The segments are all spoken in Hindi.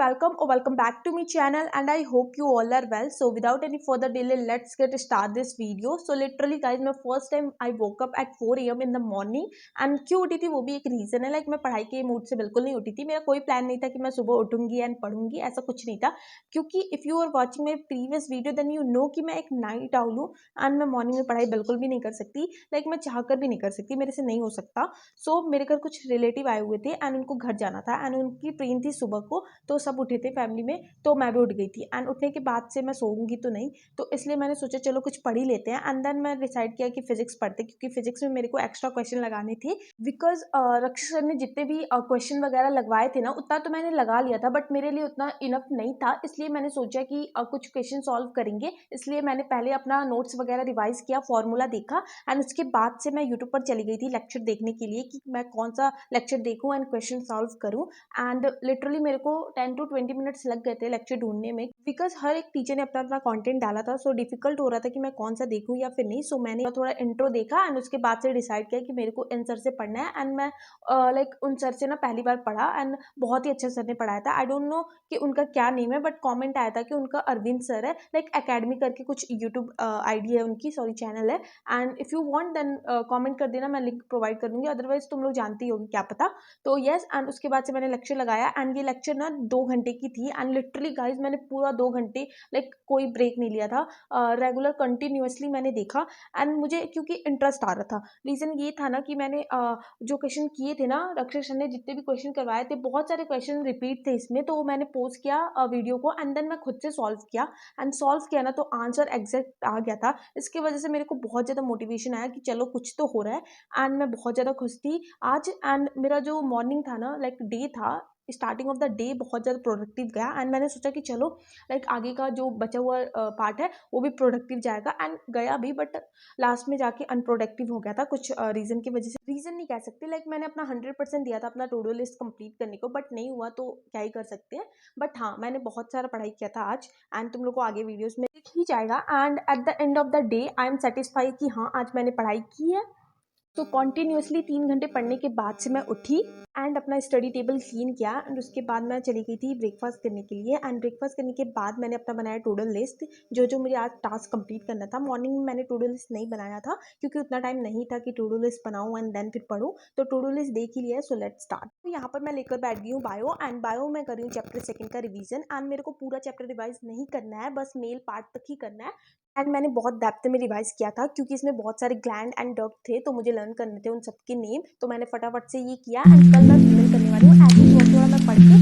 welcome or welcome back to my channel, and I hope you all are well. So without any further delay, let's get start this video. So literally guys, मैं first time I woke up at 4 AM in the morning and क्यों उठी थी वो भी एक रीज़न है। मैं पढ़ाई के मूड से बिल्कुल नहीं उठी थी। मेरा कोई प्लान नहीं था कि मैं सुबह उठूंगी एंड पढ़ूंगी, ऐसा कुछ नहीं था। क्योंकि if you are watching my previous video then you know कि मैं एक नाइट आउल हूँ एंड मैं मॉर्निंग में पढ़ाई बिल्कुल भी नहीं कर सकती। मैं चाह कर भी नहीं कर सकती, मेरे से नहीं हो सकता। सो मेरे घर कुछ रिलेटिव आए हुए थे एंड उनको घर जाना था एंड उनकी ट्रेन थी सुबह को, तो सब उठे थे फैमिली में, तो मैं भी उठ गई थी एंड उठने के बाद से मैं सोऊंगी तो नहीं, तो इसलिए मैंने सोचा चलो कुछ पढ़ ही लेते हैं। एंड देन मैं डिसाइड किया कि फिजिक्स पढ़ते, क्योंकि फिजिक्स में मेरे को एक्स्ट्रा क्वेश्चन लगाने थे। बिकॉज रक्षी सर ने जितने भी क्वेश्चन वगैरह लगवाए थे ना, उतना तो मैंने लगा लिया था, बट मेरे लिए उतना इनफ नहीं था। इसलिए मैंने सोचा कि कुछ क्वेश्चन सॉल्व करेंगे, इसलिए मैंने पहले अपना नोट्स वगैरह रिवाइज किया, फॉर्मूला देखा एंड उसके बाद से मैं यूट्यूब पर चली गई थी लेक्चर देखने के लिए कि मैं कौन सा लेक्चर देखूं एंड क्वेश्चन सॉल्व करूं। एंड लिटरली मेरे को 10 to 20 मिनट्स लग गए थे लेक्चर ढूंढने में, बिकॉज हर एक टीचर ने अपना अपना कंटेंट डाला था। सो डिफिकल्ट हो रहा था कि मैं कौन सा देखूं या फिर नहीं। सो मैंने थोड़ा इंट्रो देखा एंड उसके बाद से डिसाइड किया कि मेरे को इन सर से पढ़ना है। एंड मैं उन सर से ना पहली बार पढ़ा एंड बहुत ही अच्छा सर ने पढ़ाया था। आई डोंट नो कि उनका क्या नेम है, बट कॉमेंट आया था कि उनका अरविंद सर है। एकेडमी करके कुछ यूट्यूब आईडी है उनकी, सॉरी चैनल है। And if you want then comment कर देना, मैं लिंक प्रोवाइड कर दूंगी, अदरवाइज तुम लोग जानती ही होगी, क्या पता। तो यस, एंड उसके बाद से मैंने लेक्चर लगाया एंड ये लेक्चर ना 2 घंटे की थी। एंड लिटरली गाइज मैंने पूरा 2 घंटे कोई ब्रेक नहीं लिया था, रेगुलर कंटिन्यूअसली मैंने देखा। एंड मुझे क्योंकि इंटरेस्ट आ रहा था, रीज़न ये था ना कि मैंने जो क्वेश्चन किए थे ना, रक्षक सर ने जितने भी क्वेश्चन करवाए थे, बहुत सारे क्वेश्चन रिपीट थे इसमें, तो मैंने पोस्ट किया वीडियो को एंड देन मैं खुद से सॉल्व किया। एंड सॉल्व किया ना तो आंसर एग्जैक्ट आ गया था। इसकी वजह से मेरे को बहुत ज़्यादा मोटिवेशन आया कि चलो कुछ तो हो रहा है। एंड मैं बहुत ज़्यादा खुश थी आज। एंड मेरा जो मॉर्निंग था ना, डे था, स्टार्टिंग ऑफ द डे बहुत ज़्यादा प्रोडक्टिव गया। एंड मैंने सोचा कि चलो आगे का जो बचा हुआ पार्ट है वो भी प्रोडक्टिव जाएगा, एंड गया भी, बट लास्ट में जाके अनप्रोडक्टिव हो गया था कुछ रीज़न की वजह से। रीज़न नहीं कह सकते, मैंने अपना 100% दिया था अपना टू डू लिस्ट कंप्लीट करने को, बट नहीं हुआ तो क्या ही कर सकते हैं। बट हाँ, मैंने बहुत सारा पढ़ाई किया था आज एंड तुम लोग को आगे वीडियोस में दिख ही जाएगा। And at the end of the day I am satisfied कि हाँ, आज मैंने पढ़ाई की है। तो कॉन्टिन्यूसली 3 घंटे पढ़ने के बाद से मैं उठी एंड अपना स्टडी टेबल क्लीन किया एंड उसके बाद मैं चली गई थी ब्रेकफास्ट करने के लिए। एंड ब्रेकफास्ट करने के बाद मैंने अपना बनाया टू डू लिस्ट, जो जो मुझे आज टास्क कंप्लीट करना था। मॉर्निंग में मैंने टू डू लिस्ट नहीं बनाया था क्योंकि उतना टाइम नहीं था कि टू डू लिस्ट बनाऊँ एंड देन फिर पढ़ूँ, तो टू डू लिस्ट देख ही लिया। So let's start. तो यहाँ पर मैं लेकर बैठ गई हूँ बायो, एंड बायो में कर रही हूँ चैप्टर 2 का रिवीजन। एंड मेरे को पूरा चैप्टर रिवाइज नहीं करना है, बस मेल पार्ट तक ही करना है। एंड मैंने बहुत डेप्थ में रिवाइज किया था क्योंकि इसमें बहुत सारे ग्लैंड एंड डक्ट थे, तो मुझे लर्न करने थे उन सबके नेम, तो मैंने फटाफट से ये किया। एंड कल मैं फीमेल करने वाली हूँ, ऐसे थोड़ा थोड़ा मैं पढ़ के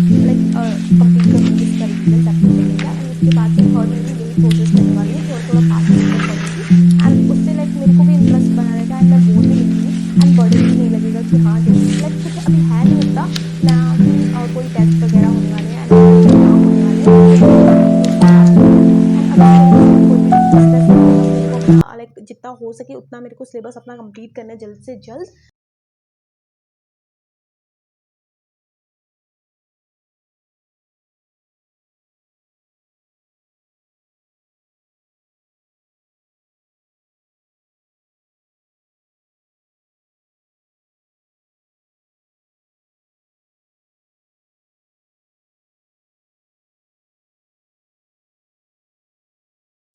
कंप्लीट करूँगी इसका रिवीजन चैप्टर 2 का। एंड उसके बाद से थर्ड में भी यही प्रोसेस करने वाली हूँ, थोड़ा थोड़ा पार्ट लेकर पढ़ूंगी। एंड उससे मेरे को भी इंटरेस्ट बना रहेगा एंड मैं बोर नहीं होंगी एंड बर्डन भी नहीं लगेगा कि हाँ जैसे कुछ अभी है नहीं उतना ना कि कोई टेस्ट वगैरह होने वाले हैं एंड एग्जाम होने वाले हैं, तो इसलिए मैं कंटिन्यू स्टार्ट कर रही हूँ। एंड अभी मेरे को सिर्फ कोई भी स्ट्रेस नहीं है, बस मेरे को अपना जितना हो सके उतना मेरे को सिलेबस अपना कंप्लीट करना है जल्द से जल्द।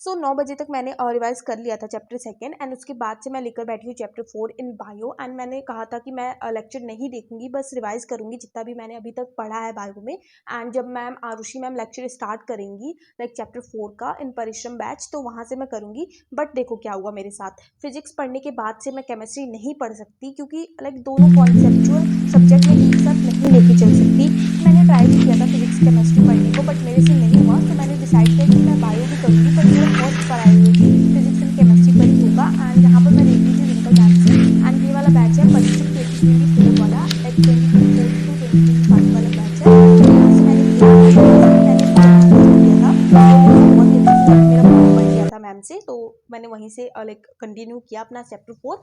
सो 9 बजे तक मैंने रिवाइज कर लिया था चैप्टर 2 एंड उसके बाद से मैं लेकर बैठी हूँ चैप्टर 4 इन बायो। एंड मैंने कहा था कि मैं लेक्चर नहीं देखूंगी, बस रिवाइज करूंगी जितना भी मैंने अभी तक पढ़ा है बायो में। एंड जब ma'am Arushi ma'am lecture start करेंगी चैप्टर 4 का इन परिश्रम बैच, तो वहाँ से मैं करूँगी। बट देखो क्या हुआ मेरे साथ, फिजिक्स पढ़ने के बाद से मैं केमिस्ट्री नहीं पढ़ सकती क्योंकि दोनों कॉन्सेप्चुअल सब्जेक्ट में एक साथ नहीं लेके चल सकती। मैंने ट्राई भी किया था फिजिक्स केमिस्ट्री पढ़ने को, बट मेरे से नहीं हुआ, तो मैंने डिसाइड किया कि मैं बायो भी करूँगी, बट मेरा first priority physics and chemistry पर ही होगा। एंड यहाँ पर मैं देख रही थी रिंकल मैम से, एंड ये वाला बैच है परिश्रम 2024 वाला, 2024 टू 2025 वाला बैच है, तो यहाँ से मैंने किया। एंड यहाँ से भी मैंने रिजल्ट दिया था, तो मेरे को बहुत ही अच्छे से मेरा बॉन्ड बन गया था मैम से, तो मैंने वहीं से कंटिन्यू किया अपना चैप्टर 4।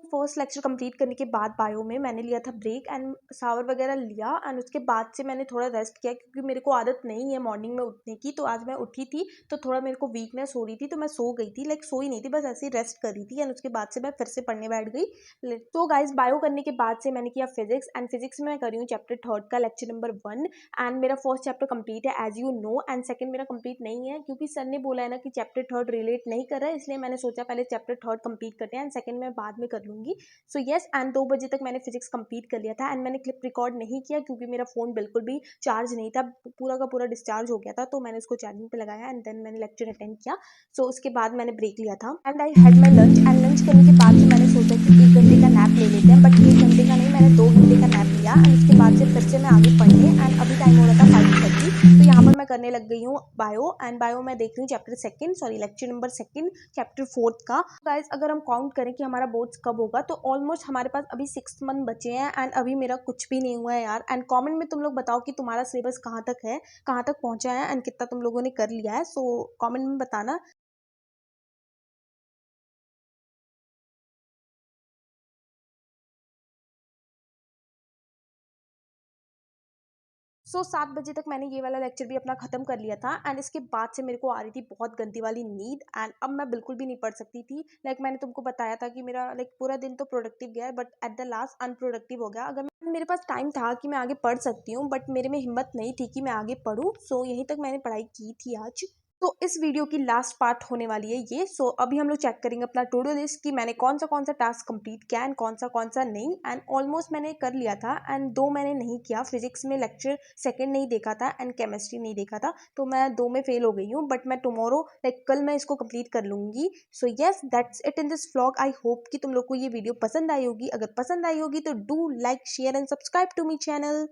फर्स्ट लेक्चर कंप्लीट करने के बाद बायो में मैंने लिया था ब्रेक एंड शावर वगैरह लिया एंड उसके बाद से मैंने थोड़ा रेस्ट किया क्योंकि मेरे को आदत नहीं है मॉर्निंग में उठने की। तो आज मैं उठी थी तो थोड़ा मेरे को वीकनेस हो रही थी तो मैं सो गई थी, लाइक सोई नहीं थी, बस ऐसे ही रेस्ट कर रही थी एंड उसके बाद से मैं फिर से पढ़ने बैठ गई। तो गाइज बायो करने के बाद से मैंने किया फिजिक्स एंड फिजिक्स में मैं कर रही हूँ चैप्टर थर्ड का लेक्चर नंबर 1 एंड मेरा फर्स्ट चैप्टर कंप्लीट है as you know and second मेरा कंप्लीट नहीं है क्योंकि सर ने बोला है ना कि चैप्टर थर्ड रिलेट नहीं कर रहा है, इसलिए मैंने सोचा पहले चैप्टर थर्ड कंप्लीट करते हैं एंड सेकंड में बाद में कर लूँगी। सो येस एंड 2 बजे तक मैंने फिजिक्स कंप्लीट कर लिया था एंड मैंने क्लिप रिकॉर्ड नहीं किया क्योंकि मेरा फ़ोन बिल्कुल भी चार्ज नहीं था, पूरा का पूरा डिस्चार्ज हो गया था, तो मैंने उसको चार्जिंग पे लगाया एंड देन मैंने लेक्चर अटेंड किया। सो उसके बाद मैंने ब्रेक लिया था and I had my lunch and lunch करने के बाद से मैंने सोचा कि 1 घंटे का नैप ले लेते हैं, बट 1 घंटे का नहीं, मैंने 2 घंटे का नैप लिया एंड उसके बाद से फिर से मैं आगे पढ़ने एंड अभी टाइम हो रहा था 5:30। तो यहाँ पर मैं करने लग गई हूँ बायो एंड बायो मैं देख रही हूँ chapter second, sorry lecture number second chapter fourth का। गाइस अगर हम काउंट करें कि हमारा बोर्ड्स कब होगा तो ऑलमोस्ट हमारे पास अभी 6 मंथ बचे हैं एंड अभी मेरा कुछ भी नहीं हुआ है यार। एंड कमेंट में तुम लोग बताओ कि तुम्हारा सिलेबस कहाँ तक है, कहाँ तक पहुंचा है एंड कितना तुम लोगों ने कर लिया है। सो कमेंट में बताना। सो 7 बजे तक मैंने ये वाला लेक्चर भी अपना खत्म कर लिया था एंड इसके बाद से मेरे को आ रही थी बहुत गंदी वाली नींद एंड अब मैं बिल्कुल भी नहीं पढ़ सकती थी। लाइक मैंने तुमको बताया था कि मेरा लाइक पूरा दिन तो प्रोडक्टिव गया है but at the last unproductive हो गया। अगर मेरे पास टाइम था कि मैं आगे पढ़ सकती हूँ बट मेरे में हिम्मत नहीं थी कि मैं आगे पढूं। सो यहीं तक मैंने पढ़ाई की थी आज। तो इस वीडियो की लास्ट पार्ट होने वाली है ये। सो अभी हम लोग चेक करेंगे अपना टू डू लिस्ट कि मैंने कौन सा टास्क कंप्लीट किया एंड कौन सा नहीं। एंड ऑलमोस्ट मैंने कर लिया था एंड दो मैंने नहीं किया, फिजिक्स में लेक्चर सेकंड नहीं देखा था एंड केमिस्ट्री नहीं देखा था, तो मैं दो में फेल हो गई हूँ। बट मैं टुमारो लाइक कल मैं इसको कंप्लीट कर लूँगी। So yes that's it in this vlog. I hope कि तुम लोग को ये वीडियो पसंद आई होगी। अगर पसंद आई होगी तो do like share and subscribe to me channel.